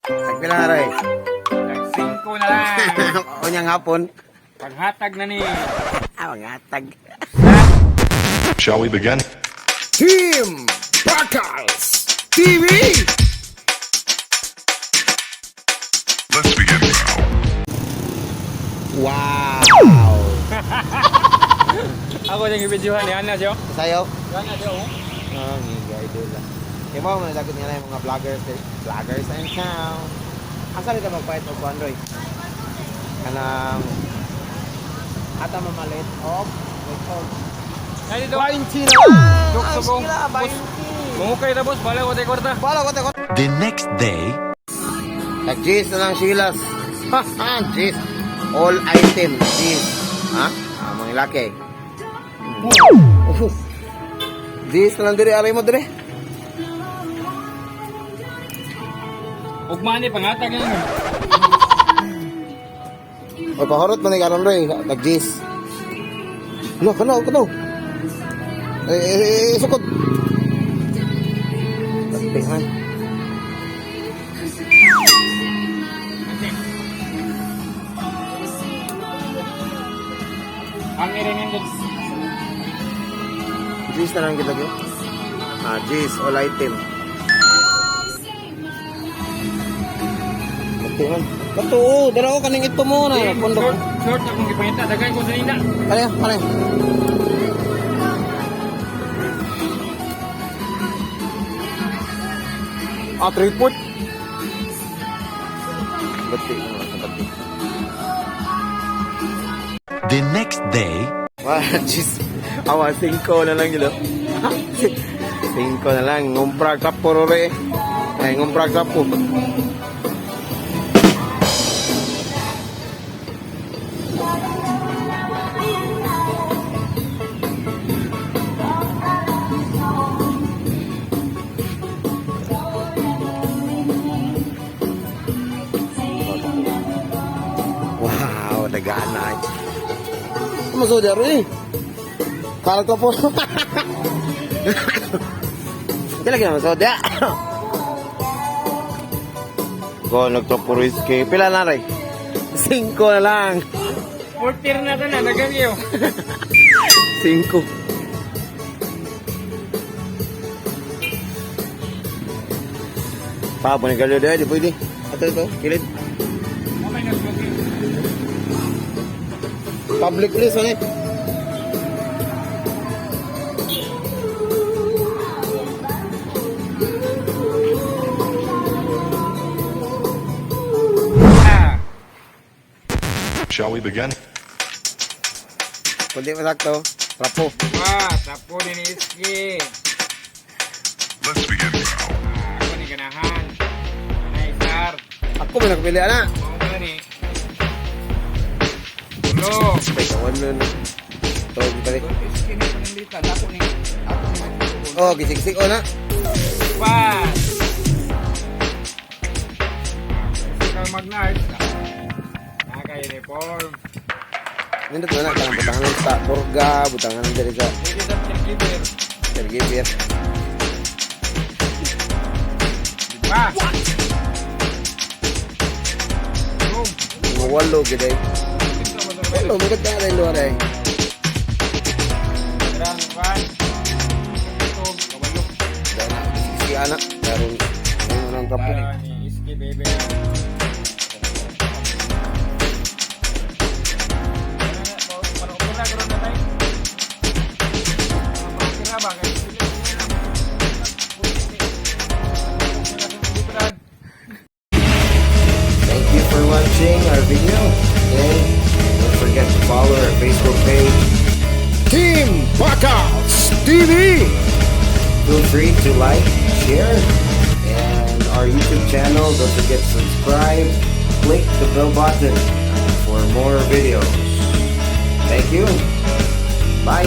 Nagpila na rin. Nag-5 na lang. O niyang hapon. Paghatag na ni. Mangatag. Shall we begin? Team Bakals TV! Let's begin now. Wow! Ako yung i-videohan ni Ana siyo. Sayo? Ana siyo. Oh, nga idol lang. Kaya mo, malagot nga na yung mga vloggers. Vloggers and now. Asa rin ka magpahit mo po, Android? Kanang... Ata mamalit. Oh, wait, oh. Ay dito. 20 na lang! Tuk-tukong. Sila, 20! Mungukay na boss, bala ko tayo kwarta. Bala, kote. The next day. Nag-G's na lang silas. Ha, G's. All item, G's. Ha? Mga laki. G's na lang dire, aray mo dire. Ugmani pangatag na mo. O, pahorot mo na yung karon rin. Nag-G's. Kano. Sukot. Tingnan. Ang irinin din. G's na lang kita ko. G's, all item. Tingnan. Kato, dara ko kaning ito mo na. Short akong ipangita. Dagay ko sa ina. Pare. Tripod. Bati. The next day. Wah, jeez. Awa, 5 na lang yun. 5 na lang. Ngumpra kapo rin. Ay, ngumpra kapo. Wow, nagana. Masuk dari. Kalau kau pun. Dia lagi masuk dia. Kau nak topor Rizky. Pila na rin? 5 na lang. 40 na ito na. Nagamiyo. 5. Pa, punin kalyo dia. Di pwede. Ito. Kilid. Mamay nag-smoking. Public place ni. Shall we begin? Kundi masakto. Rapo. Tapo din ni Iski. Let's begin now. Ako ni ganahan. Ay, sir. Ako may nakapili na. Mau ba ni? Ulo. Ay, kawan nun. Tawag balik. Iski ni panalitan. Ako ni. Oh, gisik-sik o na. Pas. Ikaw mag-night. Naka-uniform. Nindot na na. Kanang butangan sa Burga. Butangan dari sa Pwede sa caregiver. caregiver. Diba? Boom. Mga walo, gede. Ito mo na Walo, maganda na rin luar eh. Grand Pan. Ito, kabalok. Dahil na, si anak. Karoon, ngayon ng kapo. Para ni Iski, baby. Thank you for watching our video. And don't forget to follow our Facebook page, Team Bakals TV. Feel free to like, share, and our YouTube channel. Don't forget to subscribe. Click the bell button for more videos. Thank you. Bye.